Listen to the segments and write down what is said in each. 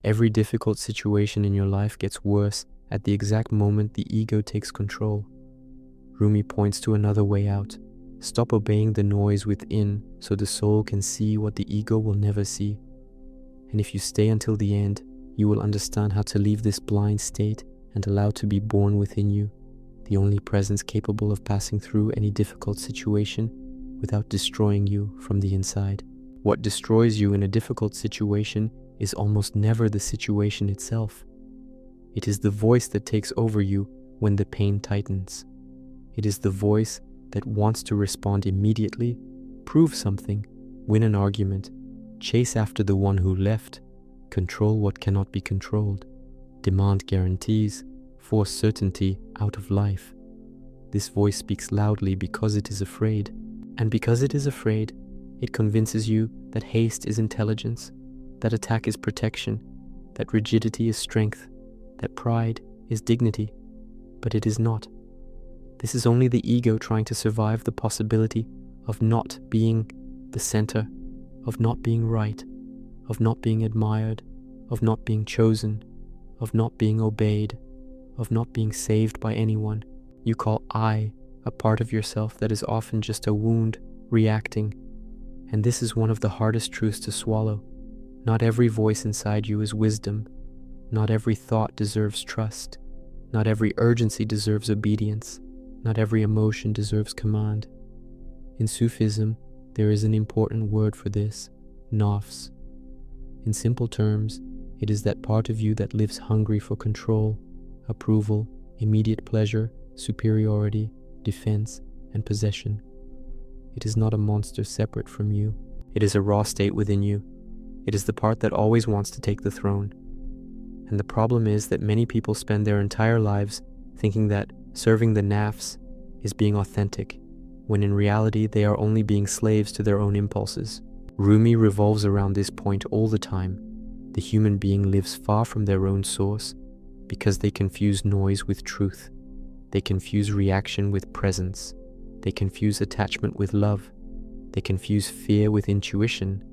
Every difficult situation in your life gets worse at the exact moment the ego takes control. Rumi points to another way out. Stop obeying the noise within so the soul can see what the ego will never see. And if you stay until the end, you will understand how to leave this blind state and allow to be born within you, the only presence capable of passing through any difficult situation without destroying you from the inside. What destroys you in a difficult situation is almost never the situation itself. It is the voice that takes over you when the pain tightens. It is the voice that wants to respond immediately, prove something, win an argument, chase after the one who left, control what cannot be controlled, demand guarantees, force certainty out of life. This voice speaks loudly because it is afraid, and because it is afraid, it convinces you that haste is intelligence, that attack is protection, that rigidity is strength, that pride is dignity, but it is not. This is only the ego trying to survive the possibility of not being the center, of not being right, of not being admired, of not being chosen, of not being obeyed, of not being saved by anyone. You call I a part of yourself that is often just a wound reacting, and this is one of the hardest truths to swallow. Not every voice inside you is wisdom. Not every thought deserves trust. Not every urgency deserves obedience. Not every emotion deserves command. In Sufism, there is an important word for this, nafs. In simple terms, it is that part of you that lives hungry for control, approval, immediate pleasure, superiority, defense, and possession. It is not a monster separate from you. It is a raw state within you. It is the part that always wants to take the throne. And the problem is that many people spend their entire lives thinking that serving the nafs is being authentic, when in reality they are only being slaves to their own impulses. Rumi revolves around this point all the time. The human being lives far from their own source because they confuse noise with truth. They confuse reaction with presence. They confuse attachment with love. They confuse fear with intuition.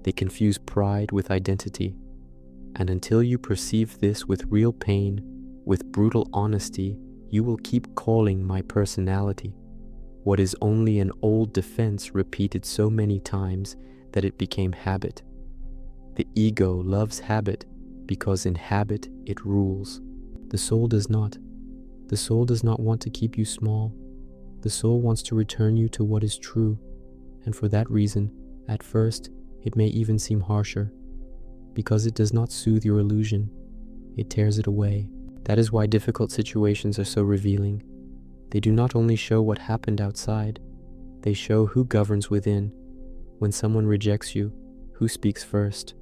They confuse pride with identity. And until you perceive this with real pain, with brutal honesty, you will keep calling my personality what is only an old defense repeated so many times that it became habit. The ego loves habit because in habit it rules. The soul does not. The soul does not want to keep you small. The soul wants to return you to what is true, and for that reason, at first, it may even seem harsher. Because it does not soothe your illusion, it tears it away. That is why difficult situations are so revealing. They do not only show what happened outside, they show who governs within. When someone rejects you, who speaks first?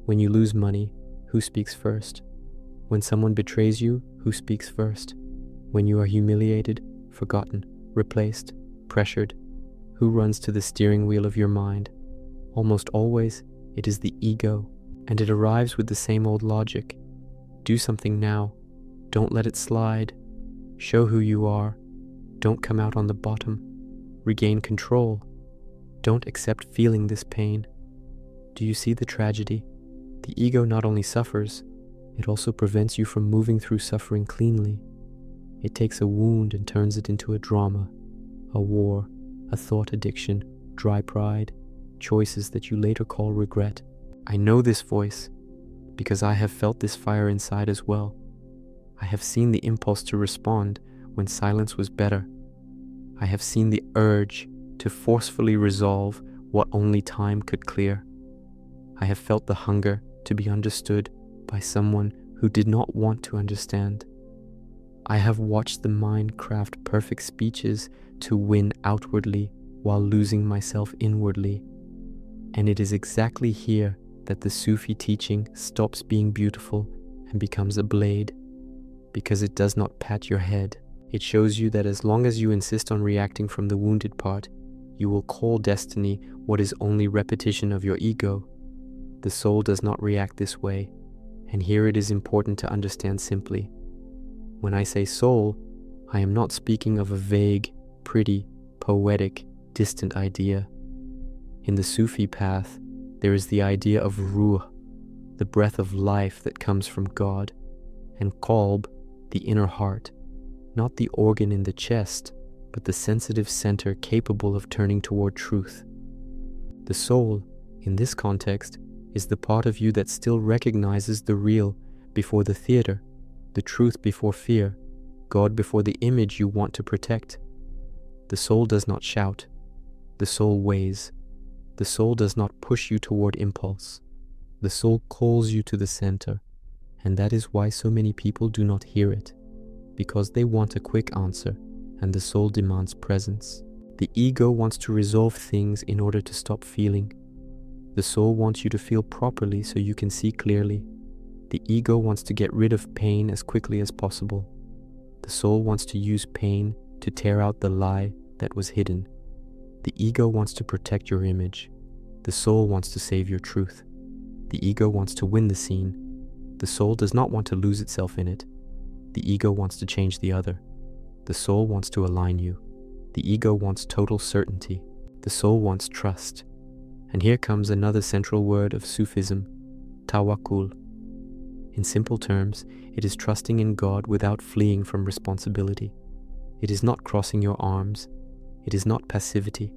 When you lose money, who speaks first? When someone betrays you, who speaks first? When you are humiliated, forgotten, replaced, pressured, who runs to the steering wheel of your mind? Almost always, it is the ego, and it arrives with the same old logic. Do something now. Don't let it slide. Show who you are. Don't come out on the bottom. Regain control. Don't accept feeling this pain. Do you see the tragedy? The ego not only suffers, it also prevents you from moving through suffering cleanly. It takes a wound and turns it into a drama, a war, a thought addiction, dry pride, choices that you later call regret. I know this voice because I have felt this fire inside as well. I have seen the impulse to respond when silence was better. I have seen the urge to forcefully resolve what only time could clear. I have felt the hunger to be understood by someone who did not want to understand. I have watched the mind craft perfect speeches to win outwardly while losing myself inwardly. And it is exactly here that the Sufi teaching stops being beautiful and becomes a blade, because it does not pat your head. It shows you that as long as you insist on reacting from the wounded part, you will call destiny what is only repetition of your ego. The soul does not react this way, and here it is important to understand simply. When I say soul, I am not speaking of a vague, pretty, poetic, distant idea. In the Sufi path, there is the idea of ruh, the breath of life that comes from God, and qalb, the inner heart, not the organ in the chest, but the sensitive center capable of turning toward truth. The soul, in this context, is the part of you that still recognizes the real before the theater, the truth before fear, God before the image you want to protect. The soul does not shout. The soul weighs. The soul does not push you toward impulse. The soul calls you to the center, and that is why so many people do not hear it, because they want a quick answer, and the soul demands presence. The ego wants to resolve things in order to stop feeling. The soul wants you to feel properly so you can see clearly. The ego wants to get rid of pain as quickly as possible. The soul wants to use pain to tear out the lie that was hidden. The ego wants to protect your image. The soul wants to save your truth. The ego wants to win the scene. The soul does not want to lose itself in it. The ego wants to change the other. The soul wants to align you. The ego wants total certainty. The soul wants trust. And here comes another central word of Sufism, tawakkul. In simple terms, it is trusting in God without fleeing from responsibility. It is not crossing your arms. It is not passivity.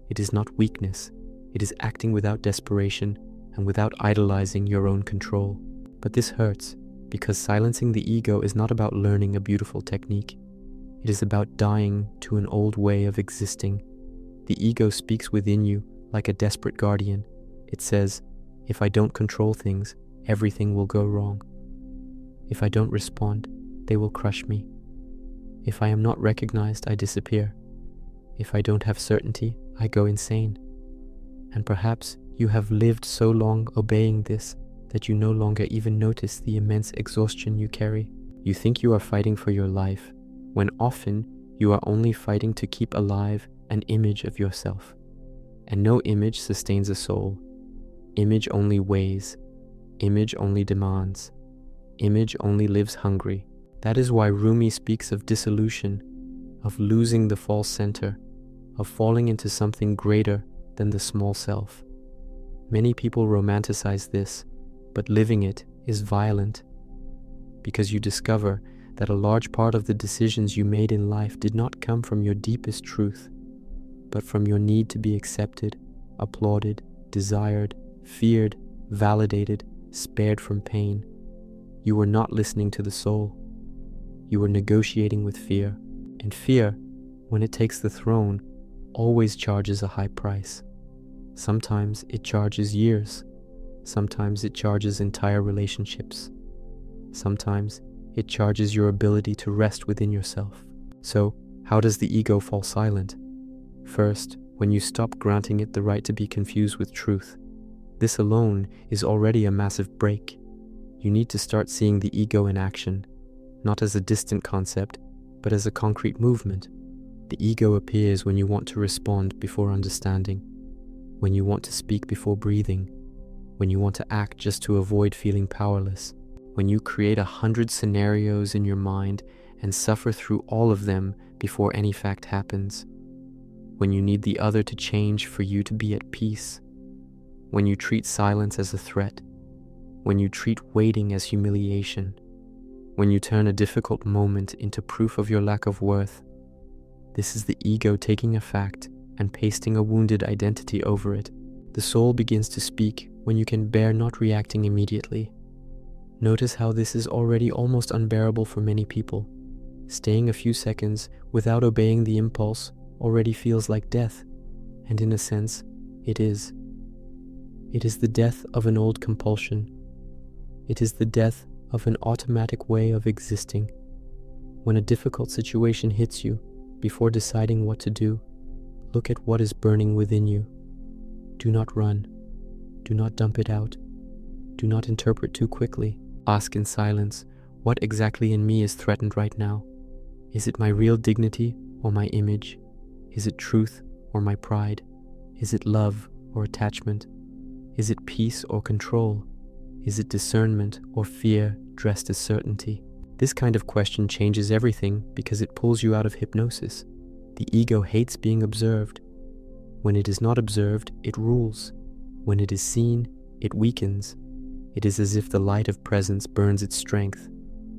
It is not weakness. It is acting without desperation and without idolizing your own control. But this hurts, because silencing the ego is not about learning a beautiful technique. It is about dying to an old way of existing. The ego speaks within you like a desperate guardian. It says, if I don't control things, everything will go wrong. If I don't respond, they will crush me. If I am not recognized, I disappear. If I don't have certainty, I go insane. And perhaps you have lived so long obeying this that you no longer even notice the immense exhaustion you carry. You think you are fighting for your life, when often you are only fighting to keep alive an image of yourself. And no image sustains a soul. Image only weighs. Image only demands. Image only lives hungry. That is why Rumi speaks of dissolution, of losing the false center, of falling into something greater than the small self. Many people romanticize this, but living it is violent, because you discover that a large part of the decisions you made in life did not come from your deepest truth, but from your need to be accepted, applauded, desired, feared, validated, spared from pain. You were not listening to the soul. You were negotiating with fear, and fear, when it takes the throne, always charges a high price. Sometimes it charges years. Sometimes it charges entire relationships. Sometimes it charges your ability to rest within yourself. So, how does the ego fall silent? First, when you stop granting it the right to be confused with truth. This alone is already a massive break. You need to start seeing the ego in action, not as a distant concept, but as a concrete movement. The ego appears when you want to respond before understanding, when you want to speak before breathing, when you want to act just to avoid feeling powerless, when you create 100 scenarios in your mind and suffer through all of them before any fact happens, when you need the other to change for you to be at peace, when you treat silence as a threat, when you treat waiting as humiliation, when you turn a difficult moment into proof of your lack of worth. This is the ego taking a fact and pasting a wounded identity over it. The soul begins to speak when you can bear not reacting immediately. Notice how this is already almost unbearable for many people. Staying a few seconds without obeying the impulse already feels like death, and in a sense, it is. It is the death of an old compulsion. It is the death of an automatic way of existing. When a difficult situation hits you, before deciding what to do, look at what is burning within you. Do not run. Do not dump it out. Do not interpret too quickly. Ask in silence, what exactly in me is threatened right now? Is it my real dignity or my image? Is it truth or my pride? Is it love or attachment? Is it peace or control? Is it discernment or fear dressed as certainty? This kind of question changes everything because it pulls you out of hypnosis. The ego hates being observed. When it is not observed, it rules. When it is seen, it weakens. It is as if the light of presence burns its strength,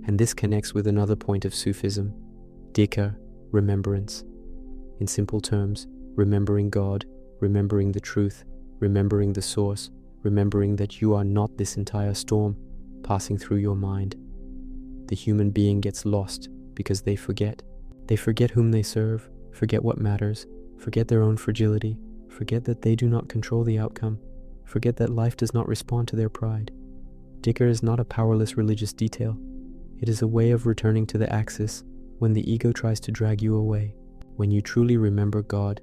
and this connects with another point of Sufism, dhikr, remembrance. In simple terms, remembering God, remembering the truth, remembering the source, remembering that you are not this entire storm passing through your mind. The human being gets lost because they forget. They forget whom they serve, forget what matters, forget their own fragility, forget that they do not control the outcome, forget that life does not respond to their pride. Dhikr is not a powerless religious detail. It is a way of returning to the axis when the ego tries to drag you away. When you truly remember God,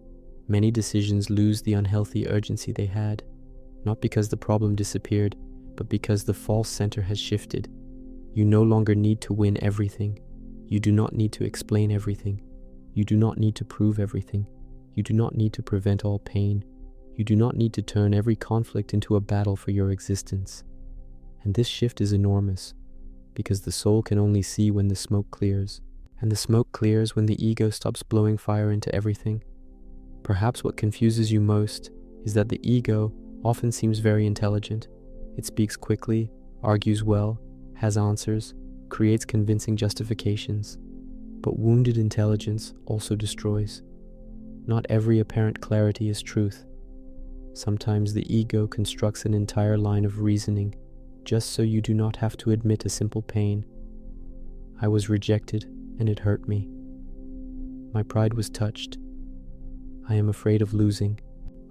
many decisions lose the unhealthy urgency they had, not because the problem disappeared, but because the false center has shifted. You no longer need to win everything. You do not need to explain everything. You do not need to prove everything. You do not need to prevent all pain. You do not need to turn every conflict into a battle for your existence. And this shift is enormous, because the soul can only see when the smoke clears, and the smoke clears when the ego stops blowing fire into everything. Perhaps what confuses you most is that the ego often seems very intelligent. It speaks quickly, argues well, has answers, creates convincing justifications. But wounded intelligence also destroys. Not every apparent clarity is truth. Sometimes the ego constructs an entire line of reasoning just so you do not have to admit a simple pain. I was rejected, and it hurt me. My pride was touched. I am afraid of losing.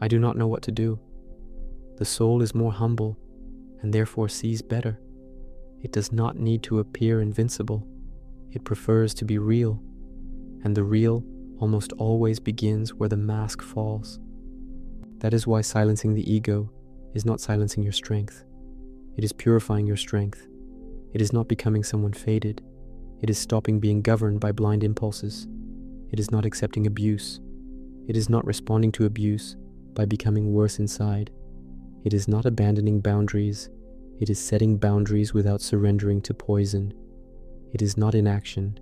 I do not know what to do. The soul is more humble, and therefore sees better. It does not need to appear invincible. It prefers to be real, and the real almost always begins where the mask falls. That is why silencing the ego is not silencing your strength. It is purifying your strength. It is not becoming someone faded. It is stopping being governed by blind impulses. It is not accepting abuse. It is not responding to abuse by becoming worse inside. It is not abandoning boundaries. It is setting boundaries without surrendering to poison. It is not inaction.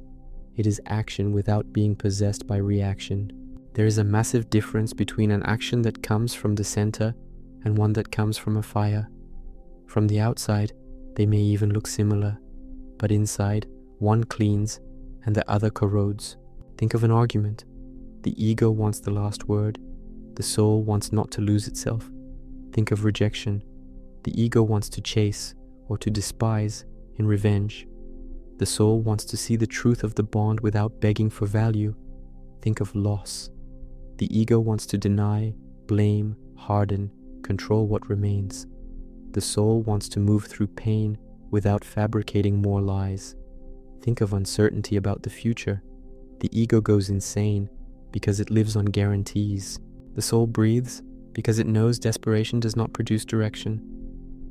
It is action without being possessed by reaction. There is a massive difference between an action that comes from the center and one that comes from a fire. From the outside, they may even look similar, but inside, one cleans and the other corrodes. Think of an argument. The ego wants the last word. The soul wants not to lose itself. Think of rejection. The ego wants to chase or to despise in revenge. The soul wants to see the truth of the bond without begging for value. Think of loss. The ego wants to deny, blame, harden, control what remains. The soul wants to move through pain without fabricating more lies. Think of uncertainty about the future. The ego goes insane because it lives on guarantees. The soul breathes because it knows desperation does not produce direction.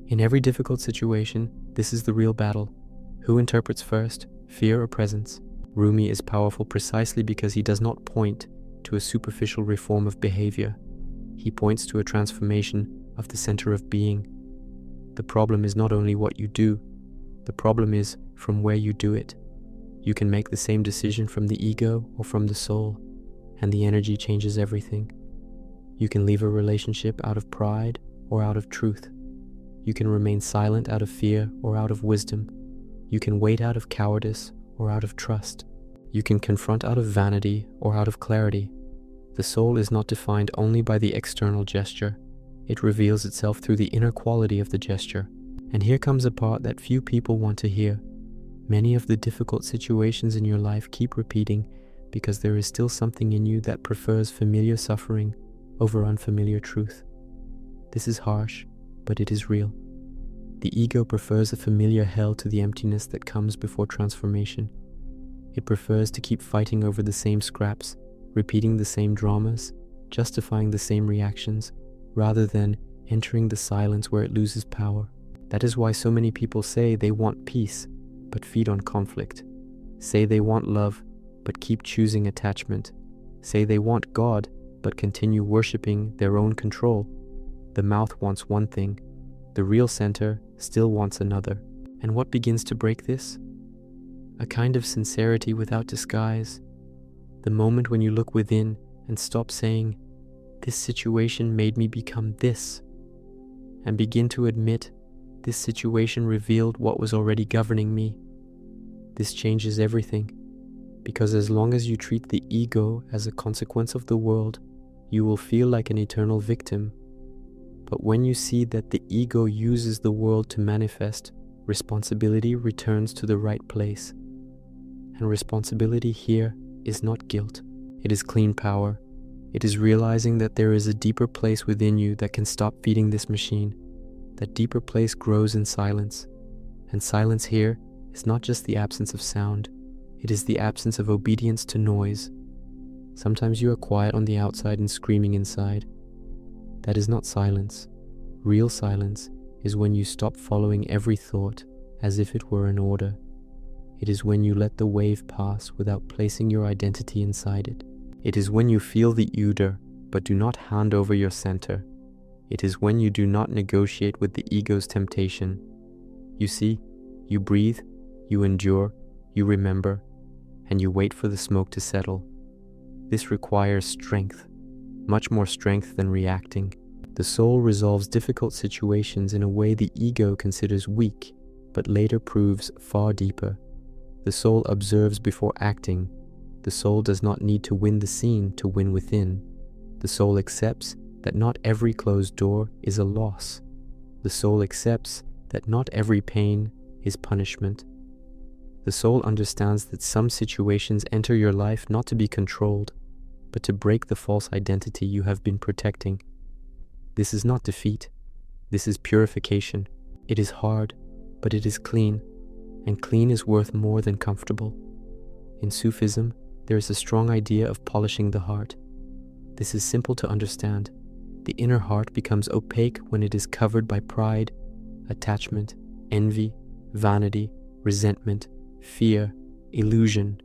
In every difficult situation, this is the real battle. Who interprets first, fear or presence? Rumi is powerful precisely because he does not point to a superficial reform of behavior. He points to a transformation of the center of being. The problem is not only what you do, the problem is from where you do it. You can make the same decision from the ego or from the soul, and the energy changes everything. You can leave a relationship out of pride or out of truth. You can remain silent out of fear or out of wisdom. You can wait out of cowardice or out of trust. You can confront out of vanity or out of clarity. The soul is not defined only by the external gesture. It reveals itself through the inner quality of the gesture. And here comes a part that few people want to hear. Many of the difficult situations in your life keep repeating because there is still something in you that prefers familiar suffering over unfamiliar truth. This is harsh, but it is real. The ego prefers a familiar hell to the emptiness that comes before transformation. It prefers to keep fighting over the same scraps, repeating the same dramas, justifying the same reactions, rather than entering the silence where it loses power. That is why so many people say they want peace, but feed on conflict. Say they want love, but keep choosing attachment. Say they want God, but continue worshipping their own control. The mouth wants one thing, the real center still wants another. And what begins to break this? A kind of sincerity without disguise. The moment when you look within and stop saying, "This situation made me become this," and begin to admit, This situation revealed what was already governing me. This changes everything, because as long as you treat the ego as a consequence of the world, you will feel like an eternal victim. But when you see that the ego uses the world to manifest, responsibility returns to the right place. And responsibility here is not guilt. It is clean power. It is realizing that there is a deeper place within you that can stop feeding this machine. That deeper place grows in silence. And silence here is not just the absence of sound. It is the absence of obedience to noise. Sometimes you are quiet on the outside and screaming inside. That is not silence. Real silence is when you stop following every thought as if it were an order. It is when you let the wave pass without placing your identity inside it. It is when you feel the udder but do not hand over your center. It is when you do not negotiate with the ego's temptation. You see, you breathe, you endure, you remember, and you wait for the smoke to settle. This requires strength, much more strength than reacting. The soul resolves difficult situations in a way the ego considers weak, but later proves far deeper. The soul observes before acting. The soul does not need to win the scene to win within. The soul accepts that not every closed door is a loss. The soul accepts that not every pain is punishment. The soul understands that some situations enter your life not to be controlled, but to break the false identity you have been protecting. This is not defeat. This is purification. It is hard, but it is clean, and clean is worth more than comfortable. In Sufism, there is a strong idea of polishing the heart. This is simple to understand. The inner heart becomes opaque when it is covered by pride, attachment, envy, vanity, resentment, fear, illusion.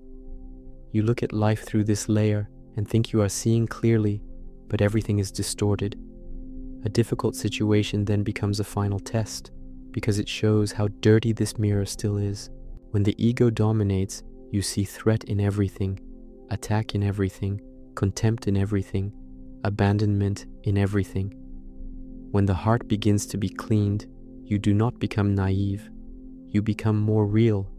You look at life through this layer and think you are seeing clearly, but everything is distorted. A difficult situation then becomes a final test, because it shows how dirty this mirror still is. When the ego dominates, you see threat in everything, attack in everything, contempt in everything, abandonment in everything. When the heart begins to be cleaned, you do not become naive. You become more real.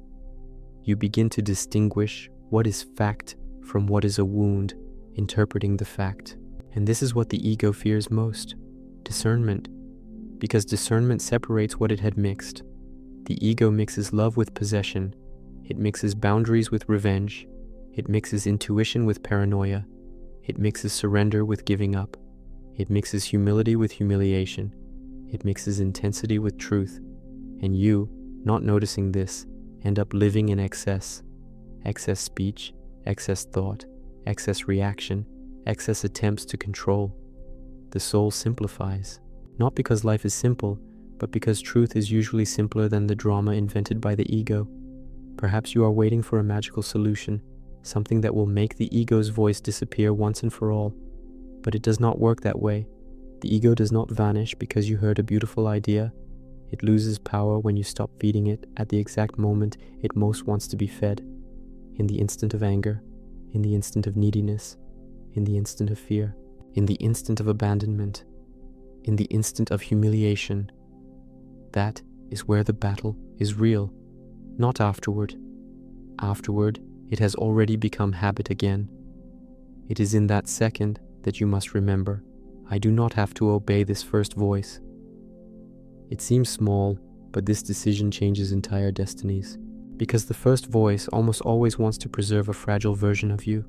You begin to distinguish what is fact from what is a wound, interpreting the fact. And this is what the ego fears most: discernment. Because discernment separates what it had mixed. The ego mixes love with possession. It mixes boundaries with revenge. It mixes intuition with paranoia. It mixes surrender with giving up. It mixes humility with humiliation. It mixes intensity with truth. And you, not noticing this, end up living in excess. Excess speech, excess thought, excess reaction, excess attempts to control. The soul simplifies. Not because life is simple, but because truth is usually simpler than the drama invented by the ego. Perhaps you are waiting for a magical solution, something that will make the ego's voice disappear once and for all. But it does not work that way. The ego does not vanish because you heard a beautiful idea. It loses power when you stop feeding it at the exact moment it most wants to be fed. In the instant of anger, in the instant of neediness, in the instant of fear, in the instant of abandonment, in the instant of humiliation. That is where the battle is real, not afterward. Afterward, it has already become habit again. It is in that second that you must remember, I do not have to obey this first voice. It seems small, but this decision changes entire destinies, because the first voice almost always wants to preserve a fragile version of you.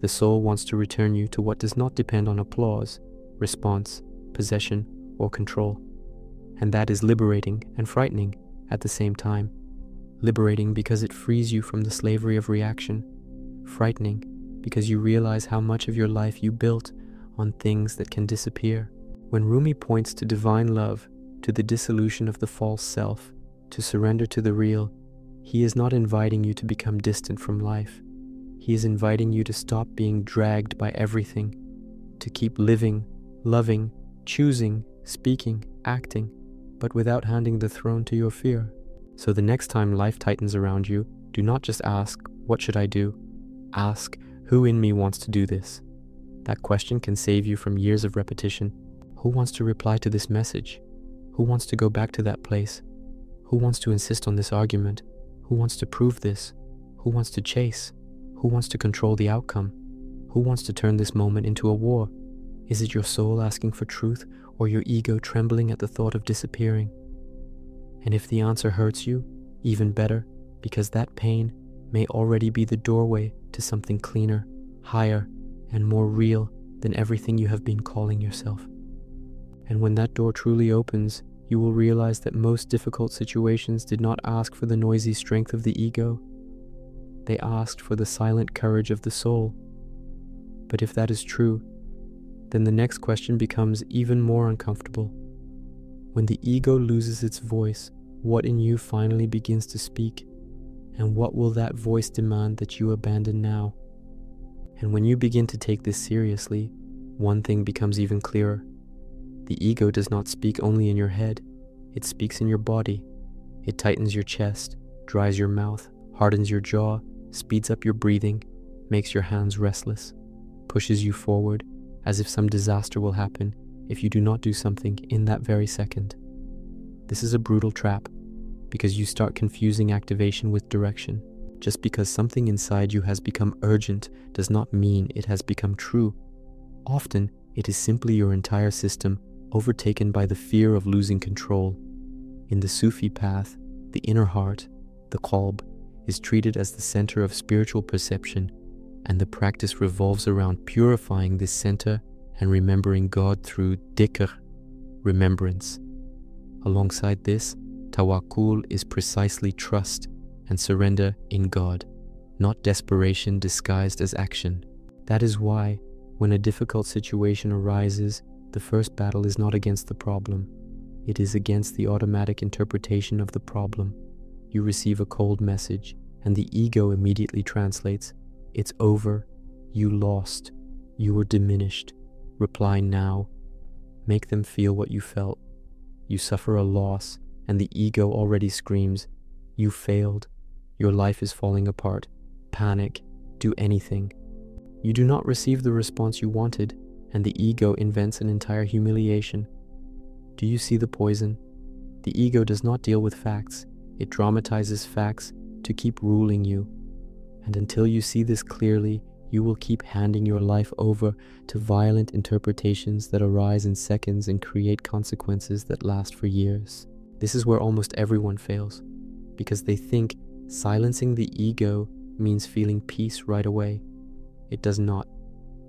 The soul wants to return you to what does not depend on applause, response, possession, or control. And that is liberating and frightening at the same time. Liberating because it frees you from the slavery of reaction. Frightening because you realize how much of your life you built on things that can disappear. When Rumi points to divine love, to the dissolution of the false self, to surrender to the real, he is not inviting you to become distant from life. He is inviting you to stop being dragged by everything, to keep living, loving, choosing, speaking, acting, but without handing the throne to your fear. So the next time life tightens around you, do not just ask, what should I do? Ask, who in me wants to do this? That question can save you from years of repetition. Who wants to reply to this message? Who wants to go back to that place? Who wants to insist on this argument? Who wants to prove this? Who wants to chase? Who wants to control the outcome? Who wants to turn this moment into a war? Is it your soul asking for truth, or your ego trembling at the thought of disappearing? And if the answer hurts you, even better, because that pain may already be the doorway to something cleaner, higher, and more real than everything you have been calling yourself. And when that door truly opens, you will realize that most difficult situations did not ask for the noisy strength of the ego. They asked for the silent courage of the soul. But if that is true, then the next question becomes even more uncomfortable. When the ego loses its voice, what in you finally begins to speak? And what will that voice demand that you abandon now? And when you begin to take this seriously, one thing becomes even clearer. The ego does not speak only in your head, it speaks in your body. It tightens your chest, dries your mouth, hardens your jaw, speeds up your breathing, makes your hands restless, pushes you forward as if some disaster will happen if you do not do something in that very second. This is a brutal trap because you start confusing activation with direction. Just because something inside you has become urgent does not mean it has become true. Often, it is simply your entire system overtaken by the fear of losing control. In the Sufi path, the inner heart, the qalb, is treated as the center of spiritual perception, and the practice revolves around purifying this center and remembering God through dhikr, remembrance. Alongside this, tawakkul is precisely trust and surrender in God, not desperation disguised as action. That is why, when a difficult situation arises, the first battle is not against the problem. It is against the automatic interpretation of the problem. You receive a cold message, and the ego immediately translates, "It's over, you lost, you were diminished, reply now." Make them feel what you felt. You suffer a loss, and the ego already screams, "You failed, your life is falling apart, panic, do anything." You do not receive the response you wanted, and the ego invents an entire humiliation. Do you see the poison? The ego does not deal with facts. It dramatizes facts to keep ruling you. And until you see this clearly, you will keep handing your life over to violent interpretations that arise in seconds and create consequences that last for years. This is where almost everyone fails, because they think silencing the ego means feeling peace right away. It does not.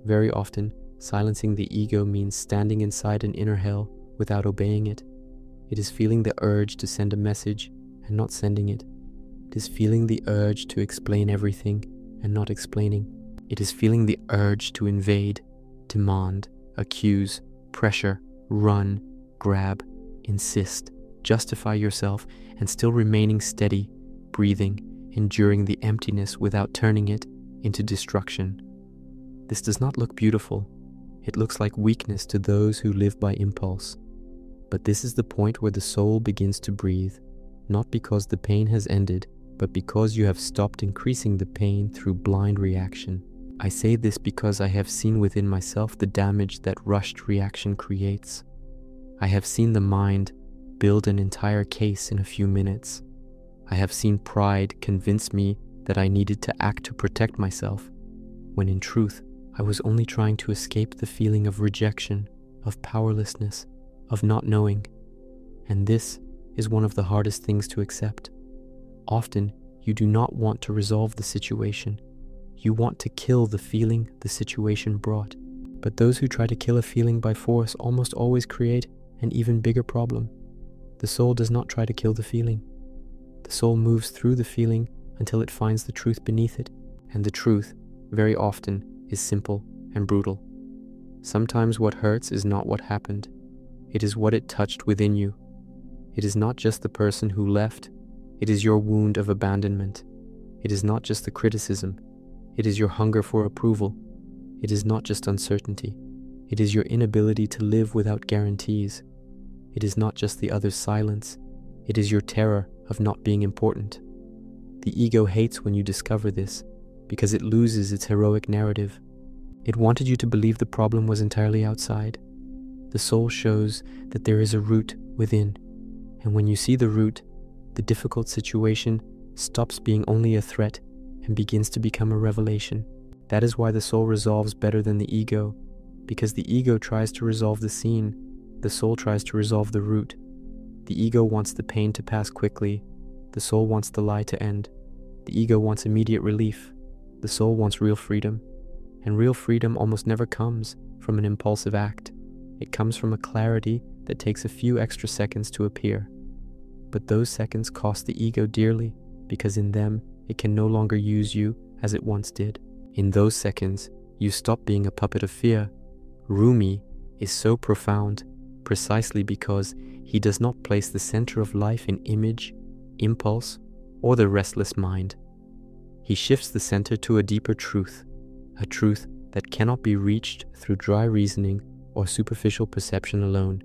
Very often, silencing the ego means standing inside an inner hell without obeying it. It is feeling the urge to send a message and not sending it. It is feeling the urge to explain everything and not explaining. It is feeling the urge to invade, demand, accuse, pressure, run, grab, insist, justify yourself, and still remaining steady, breathing, enduring the emptiness without turning it into destruction. This does not look beautiful. It looks like weakness to those who live by impulse. But this is the point where the soul begins to breathe, not because the pain has ended, but because you have stopped increasing the pain through blind reaction. I say this because I have seen within myself the damage that rushed reaction creates. I have seen the mind build an entire case in a few minutes. I have seen pride convince me that I needed to act to protect myself, when in truth, I was only trying to escape the feeling of rejection, of powerlessness, of not knowing. And this is one of the hardest things to accept. Often, you do not want to resolve the situation. You want to kill the feeling the situation brought. But those who try to kill a feeling by force almost always create an even bigger problem. The soul does not try to kill the feeling. The soul moves through the feeling until it finds the truth beneath it. And the truth, very often, is simple and brutal. Sometimes what hurts is not what happened. It is what it touched within you. It is not just the person who left. It is your wound of abandonment. It is not just the criticism. It is your hunger for approval. It is not just uncertainty. It is your inability to live without guarantees. It is not just the other's silence. It is your terror of not being important. The ego hates when you discover this, because it loses its heroic narrative. It wanted you to believe the problem was entirely outside. The soul shows that there is a root within, and when you see the root, the difficult situation stops being only a threat and begins to become a revelation. That is why the soul resolves better than the ego, because the ego tries to resolve the scene, the soul tries to resolve the root. The ego wants the pain to pass quickly, the soul wants the lie to end. The ego wants immediate relief, the soul wants real freedom. And real freedom almost never comes from an impulsive act. It comes from a clarity that takes a few extra seconds to appear. But those seconds cost the ego dearly, because in them it can no longer use you as it once did. In those seconds, you stop being a puppet of fear. Rumi is so profound precisely because he does not place the center of life in image, impulse, or the restless mind. He shifts the center to a deeper truth, a truth that cannot be reached through dry reasoning or superficial perception alone.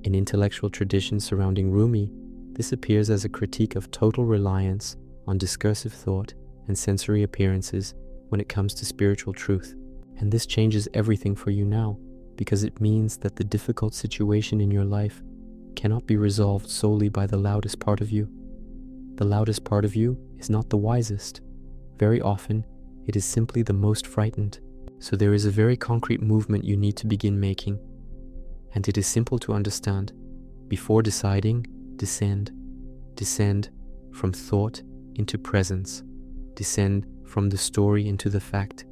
In intellectual traditions surrounding Rumi, this appears as a critique of total reliance on discursive thought and sensory appearances when it comes to spiritual truth. And this changes everything for you now, because it means that the difficult situation in your life cannot be resolved solely by the loudest part of you. The loudest part of you is not the wisest. Very often, it is simply the most frightened. So there is a very concrete movement you need to begin making. And it is simple to understand. Before deciding, descend. Descend from thought into presence. Descend from the story into the fact.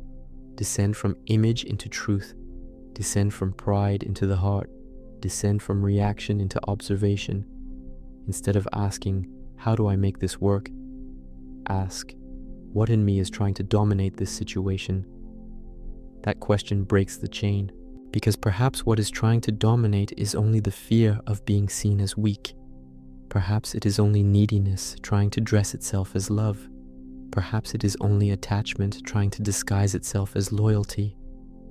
Descend from image into truth. Descend from pride into the heart. Descend from reaction into observation. Instead of asking, how do I make this work? Ask, what in me is trying to dominate this situation? That question breaks the chain, because perhaps what is trying to dominate is only the fear of being seen as weak. Perhaps it is only neediness trying to dress itself as love. Perhaps it is only attachment trying to disguise itself as loyalty.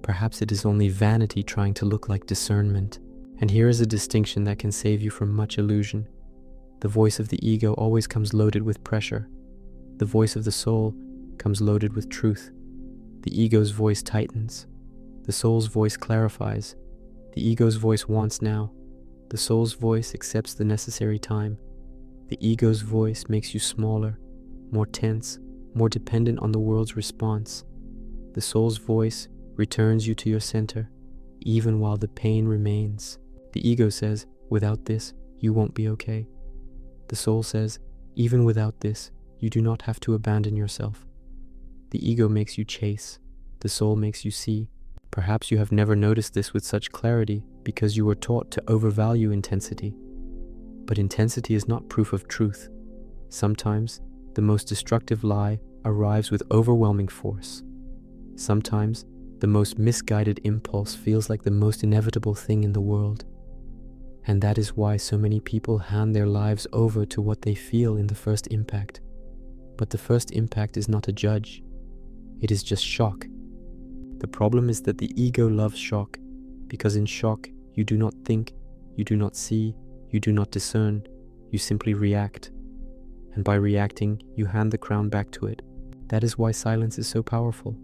Perhaps it is only vanity trying to look like discernment. And here is a distinction that can save you from much illusion. The voice of the ego always comes loaded with pressure. The voice of the soul comes loaded with truth. The ego's voice tightens. The soul's voice clarifies. The ego's voice wants now. The soul's voice accepts the necessary time. The ego's voice makes you smaller, more tense, more dependent on the world's response. The soul's voice returns you to your center, even while the pain remains. The ego says, without this, you won't be okay. The soul says, even without this, you do not have to abandon yourself. The ego makes you chase. The soul makes you see. Perhaps you have never noticed this with such clarity because you were taught to overvalue intensity. But intensity is not proof of truth. Sometimes, the most destructive lie arrives with overwhelming force. Sometimes, the most misguided impulse feels like the most inevitable thing in the world. And that is why so many people hand their lives over to what they feel in the first impact. But the first impact is not a judge. It is just shock. The problem is that the ego loves shock, because in shock, you do not think, you do not see, you do not discern, you simply react. And by reacting, you hand the crown back to it. That is why silence is so powerful.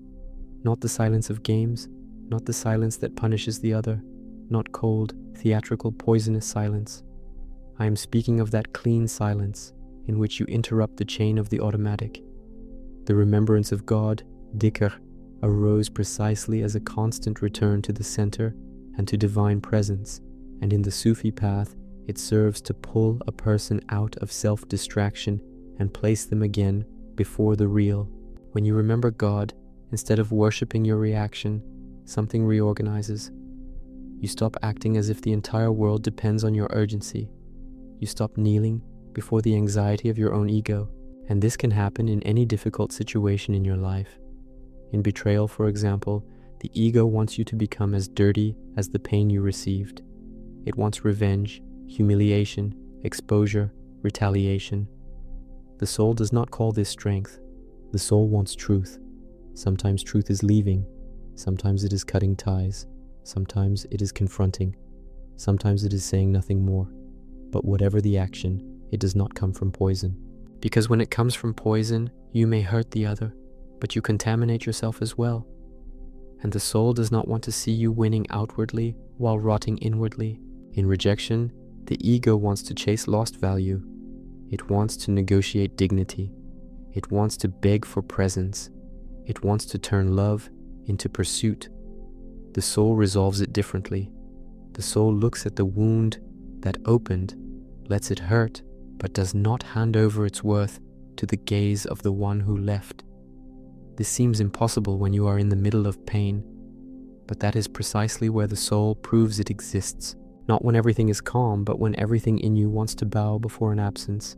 Not the silence of games, not the silence that punishes the other, not cold, theatrical, poisonous silence. I am speaking of that clean silence in which you interrupt the chain of the automatic. The remembrance of God, dhikr, arose precisely as a constant return to the center and to divine presence, and in the Sufi path, it serves to pull a person out of self-distraction and place them again before the real. When you remember God, instead of worshipping your reaction, something reorganizes. You stop acting as if the entire world depends on your urgency. You stop kneeling before the anxiety of your own ego, and this can happen in any difficult situation in your life. In betrayal, for example, the ego wants you to become as dirty as the pain you received. It wants revenge, humiliation, exposure, retaliation. The soul does not call this strength. The soul wants truth. Sometimes truth is leaving. Sometimes it is cutting ties. Sometimes it is confronting. Sometimes it is saying nothing more. But whatever the action, it does not come from poison. Because when it comes from poison, you may hurt the other, but you contaminate yourself as well. and the soul does not want to see you winning outwardly while rotting inwardly. In rejection, the ego wants to chase lost value. It wants to negotiate dignity. It wants to beg for presence. It wants to turn love into pursuit. The soul resolves it differently. The soul looks at the wound that opened, lets it hurt, but does not hand over its worth to the gaze of the one who left. This seems impossible when you are in the middle of pain, but that is precisely where the soul proves it exists. Not when everything is calm, but when everything in you wants to bow before an absence.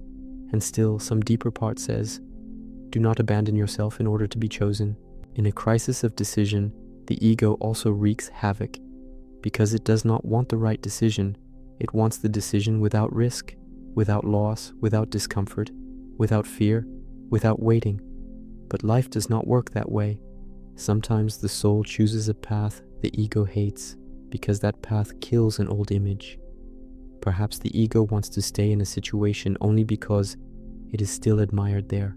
And still, some deeper part says, do not abandon yourself in order to be chosen. In a crisis of decision, the ego also wreaks havoc. Because it does not want the right decision, it wants the decision without risk, without loss, without discomfort, without fear, without waiting. But life does not work that way. Sometimes the soul chooses a path the ego hates, because that path kills an old image. Perhaps the ego wants to stay in a situation only because it is still admired there.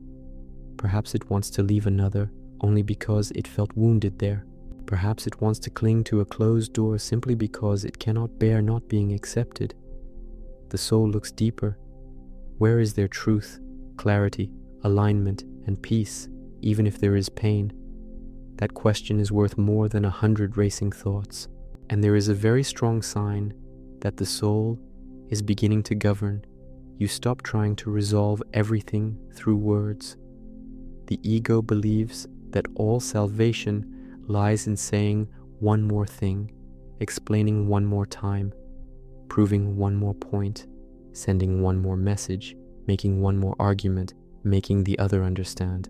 Perhaps it wants to leave another only because it felt wounded there. Perhaps it wants to cling to a closed door simply because it cannot bear not being accepted. The soul looks deeper. Where is there truth, clarity, alignment, and peace, even if there is pain? That question is worth more than 100 racing thoughts. And there is a very strong sign that the soul is beginning to govern. You stop trying to resolve everything through words. The ego believes that all salvation lies in saying one more thing, explaining one more time, proving one more point, sending one more message, making one more argument, making the other understand.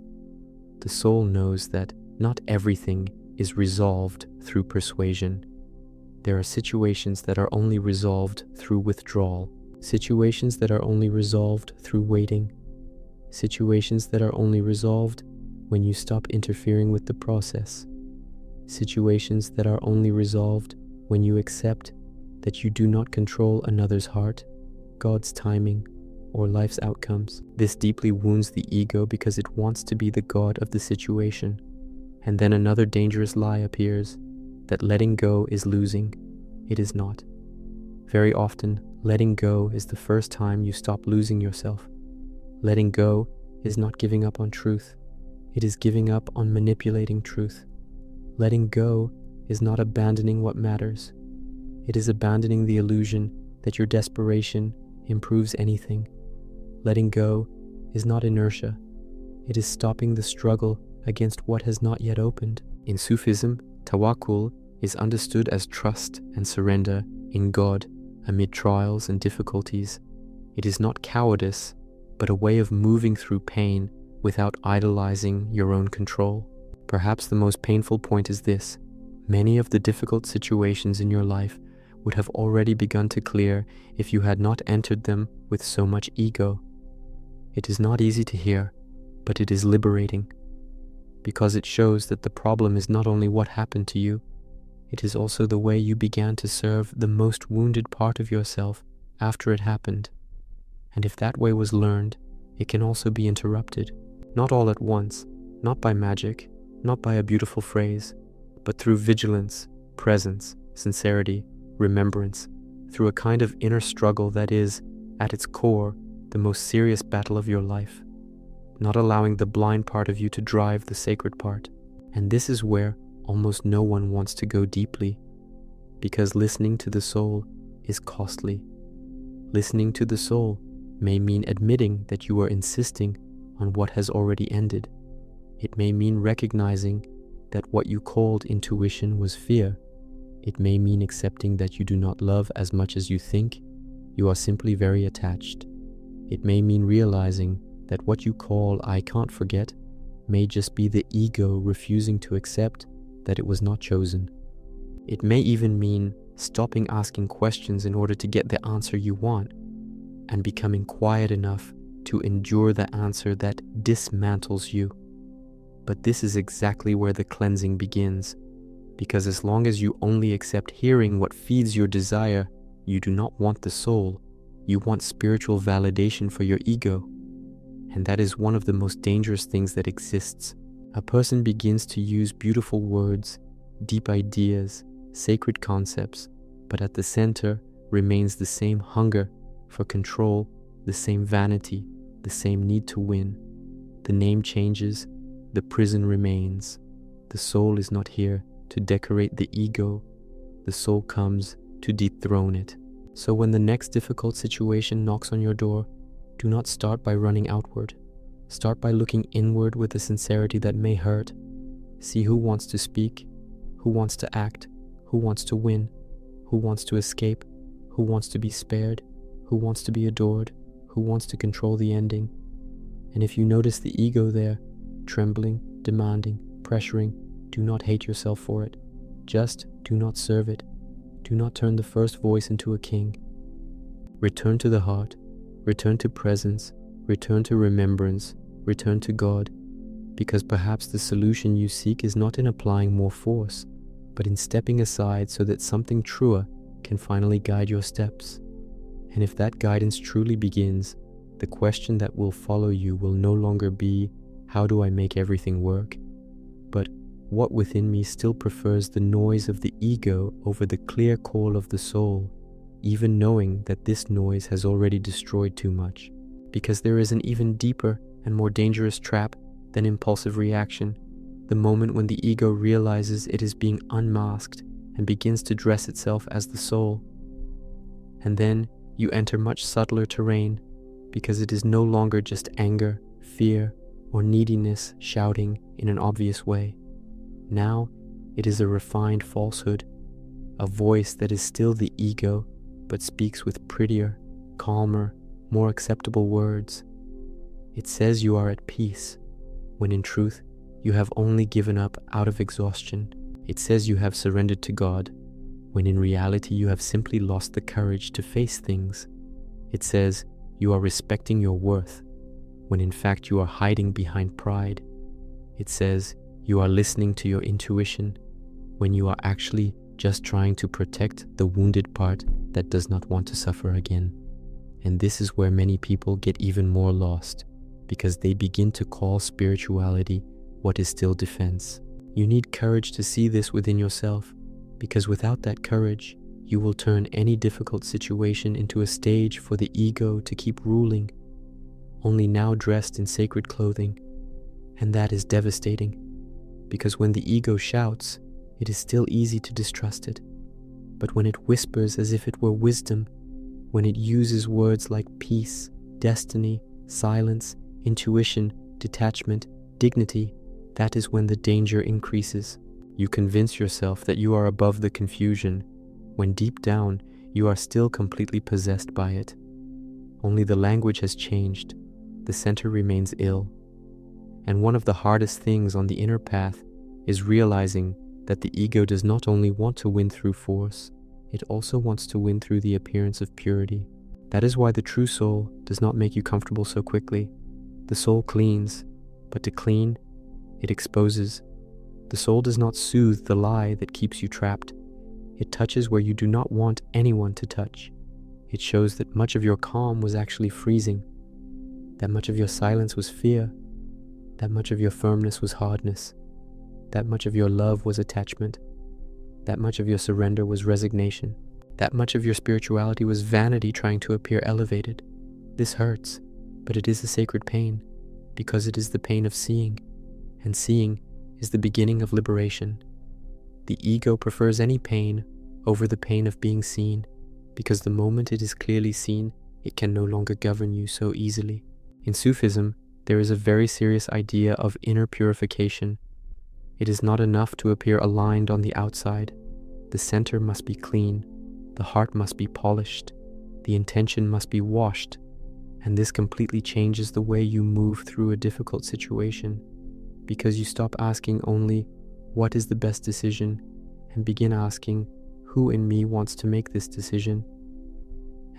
The soul knows that not everything is resolved through persuasion. There are situations that are only resolved through withdrawal, situations that are only resolved through waiting, situations that are only resolved when you stop interfering with the process, situations that are only resolved when you accept that you do not control another's heart, God's timing, or life's outcomes. This deeply wounds the ego because it wants to be the god of the situation. And then another dangerous lie appears, that letting go is losing. It is not. Very often, letting go is the first time you stop losing yourself. Letting go is not giving up on truth. It is giving up on manipulating truth. Letting go is not abandoning what matters. It is abandoning the illusion that your desperation improves anything. Letting go is not inertia. It is stopping the struggle against what has not yet opened. In Sufism, tawakkul is understood as trust and surrender in God amid trials and difficulties. It is not cowardice, but a way of moving through pain without idolizing your own control. Perhaps the most painful point is this: many of the difficult situations in your life would have already begun to clear if you had not entered them with so much ego. It is not easy to hear, but it is liberating, because it shows that the problem is not only what happened to you, it is also the way you began to serve the most wounded part of yourself after it happened. And if that way was learned, it can also be interrupted. Not all at once, not by magic, not by a beautiful phrase, but through vigilance, presence, sincerity, remembrance, through a kind of inner struggle that is, at its core, the most serious battle of your life, not allowing the blind part of you to drive the sacred part. And this is where almost no one wants to go deeply, because listening to the soul is costly. Listening to the soul may mean admitting that you are insisting on what has already ended. It may mean recognizing that what you called intuition was fear. It may mean accepting that you do not love as much as you think. You are simply very attached. It may mean realizing that what you call I can't forget may just be the ego refusing to accept that it was not chosen. It may even mean stopping asking questions in order to get the answer you want, and becoming quiet enough to endure the answer that dismantles you. But this is exactly where the cleansing begins, because as long as you only accept hearing what feeds your desire, you do not want the soul, you want spiritual validation for your ego. And that is one of the most dangerous things that exists. A person begins to use beautiful words, deep ideas, sacred concepts, but at the center remains the same hunger for control, the same vanity, the same need to win. The name changes, the prison remains. The soul is not here to decorate the ego. The soul comes to dethrone it. So when the next difficult situation knocks on your door, do not start by running outward. Start by looking inward with a sincerity that may hurt. See who wants to speak, who wants to act, who wants to win, who wants to escape, who wants to be spared, who wants to be adored, who wants to control the ending. And if you notice the ego there, trembling, demanding, pressuring, do not hate yourself for it. Just do not serve it. Do not turn the first voice into a king. Return to the heart, return to presence, return to remembrance, return to God, because perhaps the solution you seek is not in applying more force, but in stepping aside so that something truer can finally guide your steps. And if that guidance truly begins, the question that will follow you will no longer be, how do I make everything work? But what within me still prefers the noise of the ego over the clear call of the soul, even knowing that this noise has already destroyed too much? Because there is an even deeper and more dangerous trap than impulsive reaction, the moment when the ego realizes it is being unmasked and begins to dress itself as the soul. And then you enter much subtler terrain, because it is no longer just anger, fear, or neediness shouting in an obvious way. Now it is a refined falsehood, a voice that is still the ego, but speaks with prettier, calmer, more acceptable words. It says you are at peace, when in truth you have only given up out of exhaustion. It says you have surrendered to God, when in reality you have simply lost the courage to face things. It says you are respecting your worth, when in fact you are hiding behind pride. It says you are listening to your intuition, when you are actually just trying to protect the wounded part that does not want to suffer again. And this is where many people get even more lost, because they begin to call spirituality what is still defense. You need courage to see this within yourself, because without that courage, you will turn any difficult situation into a stage for the ego to keep ruling, only now dressed in sacred clothing. And that is devastating, because when the ego shouts, it is still easy to distrust it. But when it whispers as if it were wisdom, when it uses words like peace, destiny, silence, intuition, detachment, dignity, that is when the danger increases. You convince yourself that you are above the confusion, when deep down you are still completely possessed by it. Only the language has changed, the center remains ill. And one of the hardest things on the inner path is realizing that the ego does not only want to win through force, it also wants to win through the appearance of purity. That is why the true soul does not make you comfortable so quickly. The soul cleans, but to clean, it exposes. The soul does not soothe the lie that keeps you trapped. It touches where you do not want anyone to touch. It shows that much of your calm was actually freezing, that much of your silence was fear, that much of your firmness was hardness, that much of your love was attachment, that much of your surrender was resignation, that much of your spirituality was vanity trying to appear elevated. This hurts, but it is a sacred pain, because it is the pain of seeing, and seeing is the beginning of liberation. The ego prefers any pain over the pain of being seen, because the moment it is clearly seen, it can no longer govern you so easily. In Sufism, there is a very serious idea of inner purification. It is not enough to appear aligned on the outside. The center must be clean, the heart must be polished, the intention must be washed, and this completely changes the way you move through a difficult situation, because you stop asking only, what is the best decision, and begin asking, who in me wants to make this decision?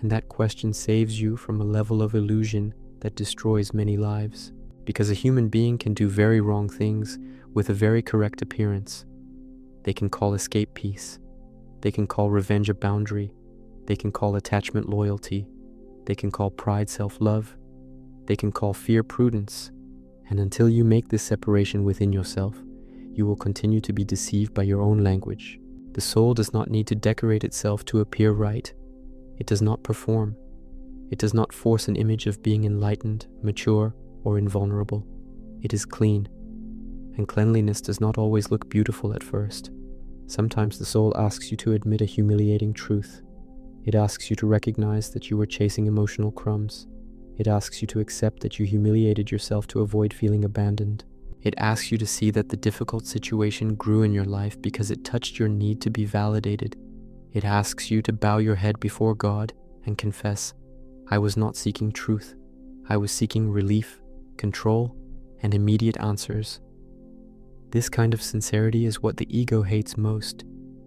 And that question saves you from a level of illusion that destroys many lives, because a human being can do very wrong things with a very correct appearance. They can call escape peace. They can call revenge a boundary. They can call attachment loyalty. They can call pride self-love. They can call fear prudence. And until you make this separation within yourself, you will continue to be deceived by your own language. The soul does not need to decorate itself to appear right. It does not perform. It does not force an image of being enlightened, mature, or invulnerable. It is clean. And cleanliness does not always look beautiful at first. Sometimes the soul asks you to admit a humiliating truth. It asks you to recognize that you were chasing emotional crumbs. It asks you to accept that you humiliated yourself to avoid feeling abandoned. It asks you to see that the difficult situation grew in your life because it touched your need to be validated. It asks you to bow your head before God and confess, I was not seeking truth. I was seeking relief, control, and immediate answers. This kind of sincerity is what the ego hates most,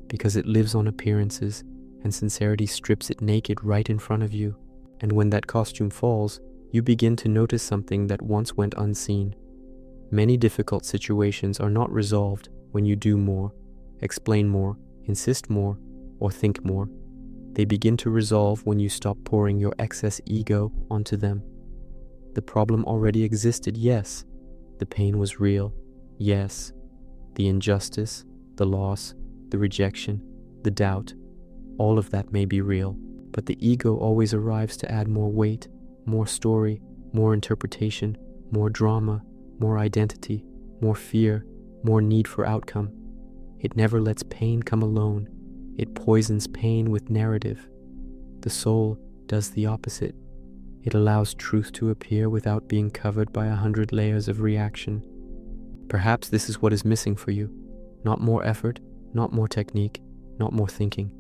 because it lives on appearances, and sincerity strips it naked right in front of you. And when that costume falls, you begin to notice something that once went unseen. Many difficult situations are not resolved when you do more, explain more, insist more, or think more. They begin to resolve when you stop pouring your excess ego onto them. The problem already existed, yes. The pain was real, yes. The injustice, the loss, the rejection, the doubt, all of that may be real, but the ego always arrives to add more weight, more story, more interpretation, more drama, more identity, more fear, more need for outcome. It never lets pain come alone. It poisons pain with narrative. The soul does the opposite. It allows truth to appear without being covered by 100 layers of reaction. Perhaps this is what is missing for you. Not more effort, not more technique, not more thinking.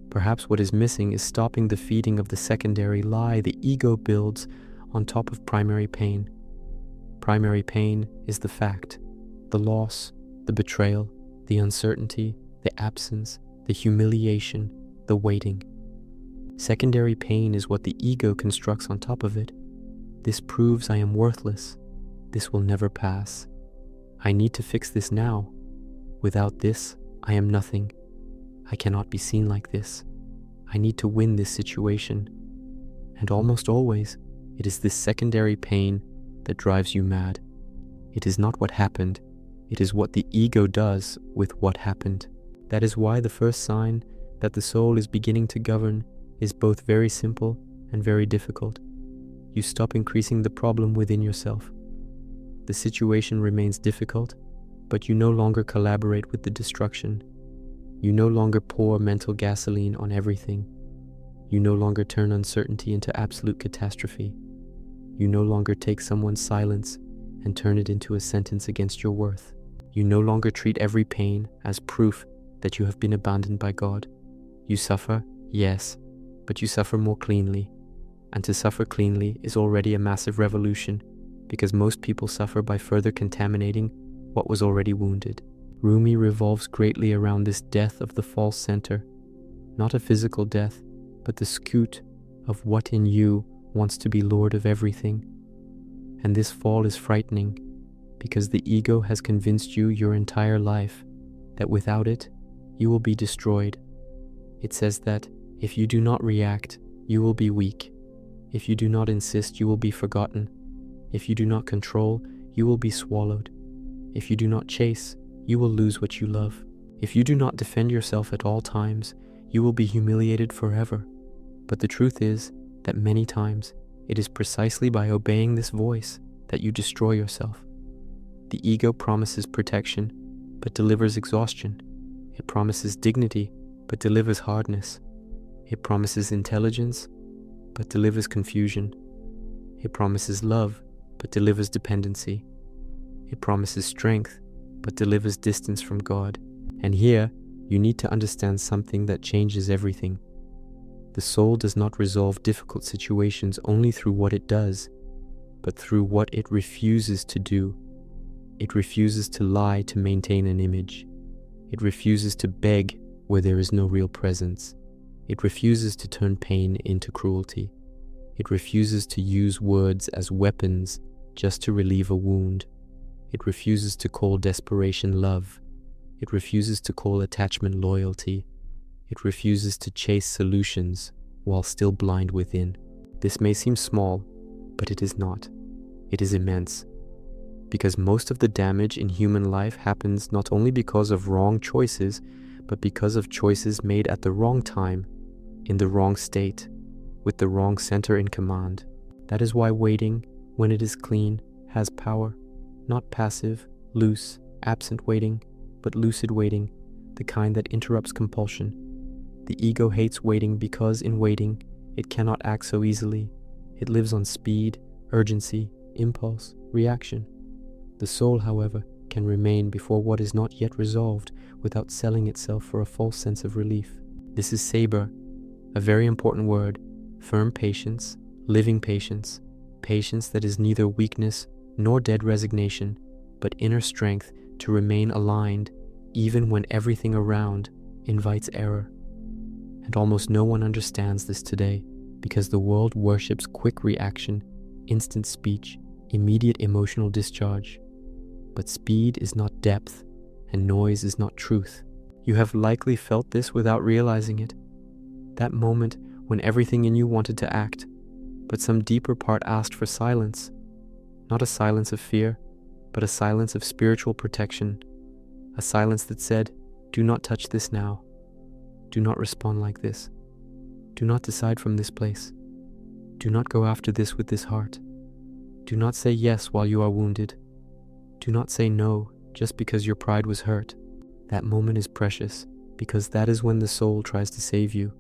Perhaps what is missing is stopping the feeding of the secondary lie the ego builds on top of primary pain. Primary pain is the fact, the loss, the betrayal, the uncertainty, the absence, the humiliation, the waiting. Secondary pain is what the ego constructs on top of it. This proves I am worthless. This will never pass. I need to fix this now. Without this, I am nothing. I cannot be seen like this. I need to win this situation. And almost always, it is this secondary pain that drives you mad. It is not what happened. It is what the ego does with what happened. That is why the first sign that the soul is beginning to govern is both very simple and very difficult. You stop increasing the problem within yourself. The situation remains difficult, but you no longer collaborate with the destruction. You no longer pour mental gasoline on everything. You no longer turn uncertainty into absolute catastrophe. You no longer take someone's silence and turn it into a sentence against your worth. You no longer treat every pain as proof that you have been abandoned by God. You suffer, yes, but you suffer more cleanly. And to suffer cleanly is already a massive revolution, because most people suffer by further contaminating what was already wounded. Rumi revolves greatly around this death of the false center, not a physical death, but the scoot of what in you wants to be Lord of everything. And this fall is frightening, because the ego has convinced you your entire life that without it, you will be destroyed. It says that if you do not react, you will be weak. If you do not insist, you will be forgotten. If you do not control, you will be swallowed. If you do not chase, you will lose what you love. If you do not defend yourself at all times, you will be humiliated forever. But the truth is that many times it is precisely by obeying this voice that you destroy yourself. The ego promises protection, but delivers exhaustion. It promises dignity, but delivers hardness. It promises intelligence, but delivers confusion. It promises love, but delivers dependency. It promises strength, but delivers distance from God. And here, you need to understand something that changes everything. The soul does not resolve difficult situations only through what it does, but through what it refuses to do. It refuses to lie to maintain an image. It refuses to beg where there is no real presence. It refuses to turn pain into cruelty. It refuses to use words as weapons just to relieve a wound. It refuses to call desperation love. It refuses to call attachment loyalty. It refuses to chase solutions while still blind within. This may seem small, but it is not. It is immense. Because most of the damage in human life happens not only because of wrong choices, but because of choices made at the wrong time, in the wrong state, with the wrong center in command. That is why waiting, when it is clean, has power, not passive, loose, absent waiting, but lucid waiting, the kind that interrupts compulsion. The ego hates waiting because in waiting, it cannot act so easily. It lives on speed, urgency, impulse, reaction. The soul, however, can remain before what is not yet resolved without selling itself for a false sense of relief. This is sabr, a very important word, firm patience, living patience, patience that is neither weakness nor dead resignation, but inner strength to remain aligned even when everything around invites error. And almost no one understands this today because the world worships quick reaction, instant speech, immediate emotional discharge. But speed is not depth, and noise is not truth. You have likely felt this without realizing it. That moment when everything in you wanted to act, but some deeper part asked for silence. Not a silence of fear, but a silence of spiritual protection. A silence that said, do not touch this now. Do not respond like this. Do not decide from this place. Do not go after this with this heart. Do not say yes while you are wounded. Do not say no just because your pride was hurt. That moment is precious because that is when the soul tries to save you.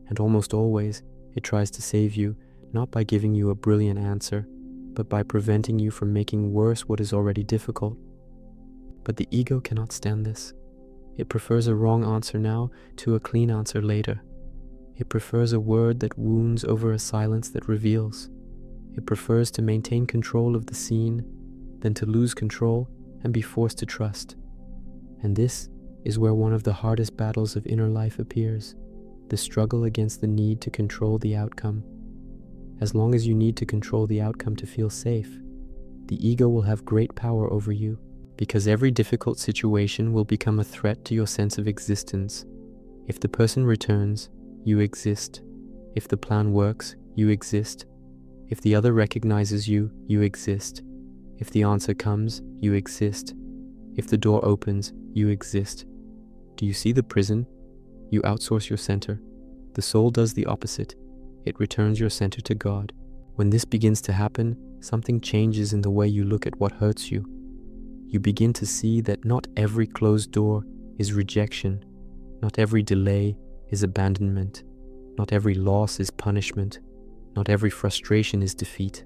And almost always, it tries to save you not by giving you a brilliant answer, but by preventing you from making worse what is already difficult. But the ego cannot stand this. It prefers a wrong answer now to a clean answer later. It prefers a word that wounds over a silence that reveals. It prefers to maintain control of the scene than to lose control and be forced to trust. And this is where one of the hardest battles of inner life appears, the struggle against the need to control the outcome. As long as you need to control the outcome to feel safe, the ego will have great power over you, because every difficult situation will become a threat to your sense of existence. If the person returns, you exist. If the plan works, you exist. If the other recognizes you, you exist. If the answer comes, you exist. If the door opens, you exist. Do you see the prison? You outsource your center. The soul does the opposite. It returns your center to God. When this begins to happen, something changes in the way you look at what hurts you. You begin to see that not every closed door is rejection. Not every delay is abandonment. Not every loss is punishment. Not every frustration is defeat.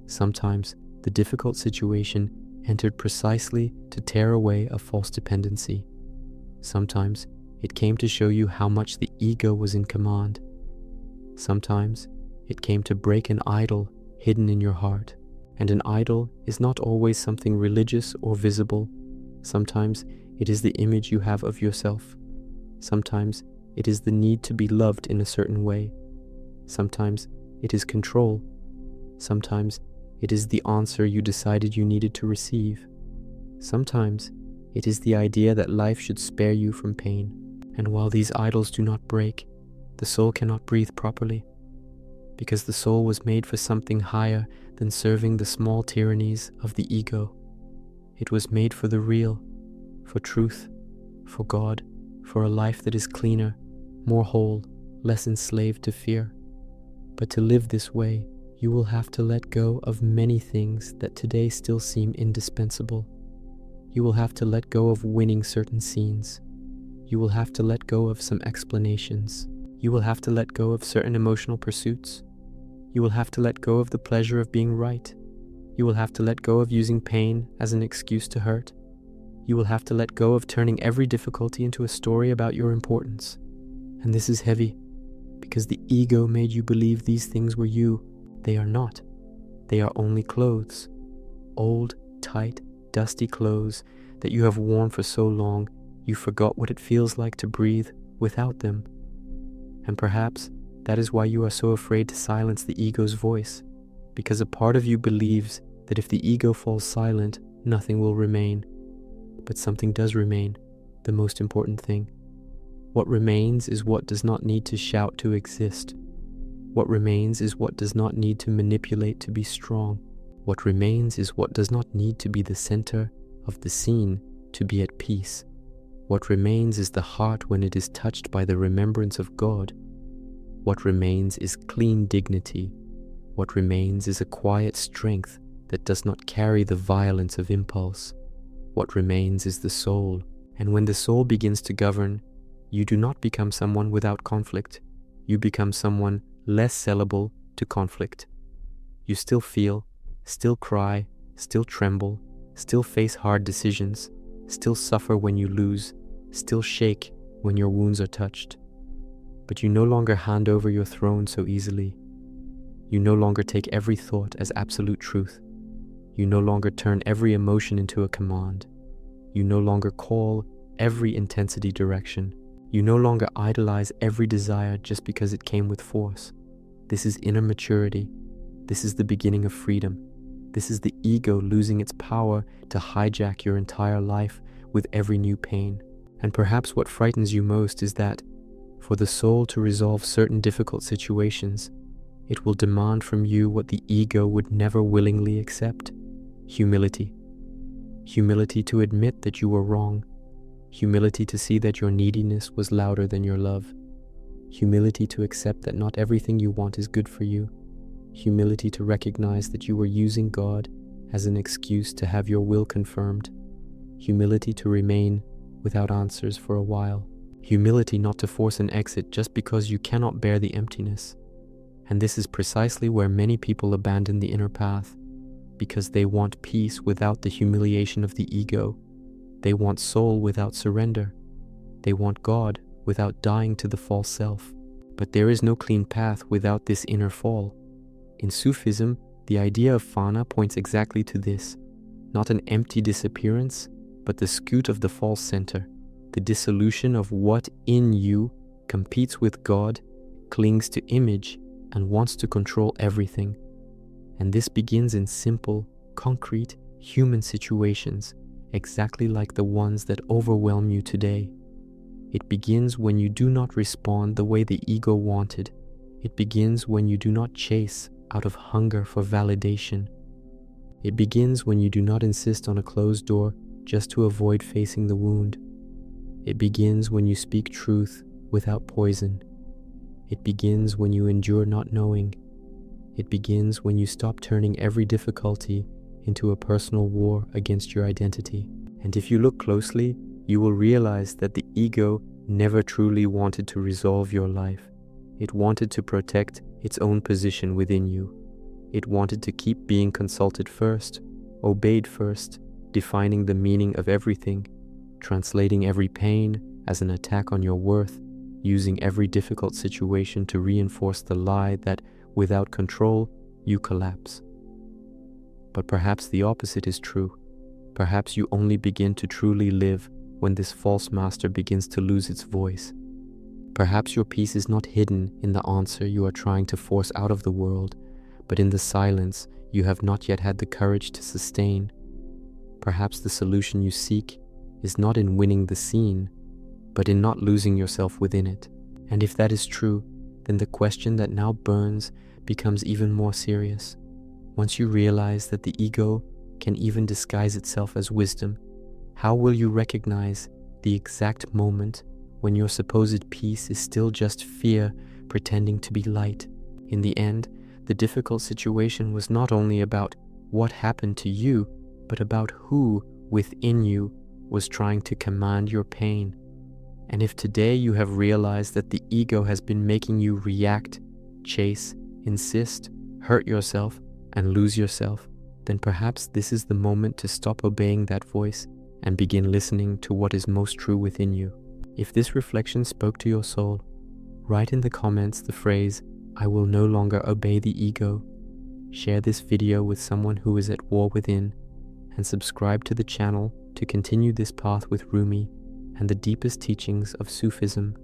Sometimes the difficult situation entered precisely to tear away a false dependency. Sometimes it came to show you how much the ego was in command. Sometimes it came to break an idol hidden in your heart. And an idol is not always something religious or visible. Sometimes it is the image you have of yourself. Sometimes it is the need to be loved in a certain way. Sometimes it is control. Sometimes it is the answer you decided you needed to receive. Sometimes it is the idea that life should spare you from pain. And while these idols do not break, the soul cannot breathe properly, because the soul was made for something higher than serving the small tyrannies of the ego. It was made for the real, for truth, for God, for a life that is cleaner, more whole, less enslaved to fear. But to live this way, you will have to let go of many things that today still seem indispensable. You will have to let go of winning certain scenes. You will have to let go of some explanations. You will have to let go of certain emotional pursuits. You will have to let go of the pleasure of being right. You will have to let go of using pain as an excuse to hurt. You will have to let go of turning every difficulty into a story about your importance. And this is heavy, because the ego made you believe these things were you. They are not. They are only clothes. Old, tight, dusty clothes that you have worn for so long, you forgot what it feels like to breathe without them. And perhaps that is why you are so afraid to silence the ego's voice, because a part of you believes that if the ego falls silent, nothing will remain. But something does remain, the most important thing. What remains is what does not need to shout to exist. What remains is what does not need to manipulate to be strong. What remains is what does not need to be the center of the scene to be at peace. What remains is the heart when it is touched by the remembrance of God. What remains is clean dignity. What remains is a quiet strength that does not carry the violence of impulse. What remains is the soul, and when the soul begins to govern, you do not become someone without conflict. You become someone less sellable to conflict. You still feel, still cry, still tremble, still face hard decisions, still suffer when you lose, still shake when your wounds are touched. But you no longer hand over your throne so easily. You no longer take every thought as absolute truth. You no longer turn every emotion into a command. You no longer call every intensity direction. You no longer idolize every desire just because it came with force. This is inner maturity. This is the beginning of freedom. This is the ego losing its power to hijack your entire life with every new pain. And perhaps what frightens you most is that for the soul to resolve certain difficult situations, it will demand from you what the ego would never willingly accept: humility. Humility to admit that you were wrong. Humility to see that your neediness was louder than your love. Humility to accept that not everything you want is good for you. Humility to recognize that you were using God as an excuse to have your will confirmed. Humility to remain without answers for a while. Humility not to force an exit just because you cannot bear the emptiness. And this is precisely where many people abandon the inner path, because they want peace without the humiliation of the ego. They want soul without surrender. They want God without dying to the false self. But there is no clean path without this inner fall. In Sufism, the idea of fana points exactly to this: not an empty disappearance, but the scoot of the false center, the dissolution of what in you competes with God, clings to image, and wants to control everything. And this begins in simple, concrete, human situations, exactly like the ones that overwhelm you today. It begins when you do not respond the way the ego wanted. It begins when you do not chase out of hunger for validation. It begins when you do not insist on a closed door just to avoid facing the wound. It begins when you speak truth without poison. It begins when you endure not knowing. It begins when you stop turning every difficulty into a personal war against your identity. And if you look closely, you will realize that the ego never truly wanted to resolve your life. It wanted to protect its own position within you. It wanted to keep being consulted first, obeyed first, defining the meaning of everything, translating every pain as an attack on your worth, using every difficult situation to reinforce the lie that without control, you collapse. But perhaps the opposite is true. Perhaps you only begin to truly live when this false master begins to lose its voice. Perhaps your peace is not hidden in the answer you are trying to force out of the world, but in the silence you have not yet had the courage to sustain. Perhaps the solution you seek is not in winning the scene, but in not losing yourself within it. And if that is true, then the question that now burns becomes even more serious. Once you realize that the ego can even disguise itself as wisdom, how will you recognize the exact moment when your supposed peace is still just fear pretending to be light? In the end, the difficult situation was not only about what happened to you, but about who within you was trying to command your pain. And if today you have realized that the ego has been making you react, chase, insist, hurt yourself, and lose yourself, then perhaps this is the moment to stop obeying that voice and begin listening to what is most true within you. If this reflection spoke to your soul, write in the comments the phrase, "I will no longer obey the ego." Share this video with someone who is at war within, and subscribe to the channel to continue this path with Rumi and the deepest teachings of Sufism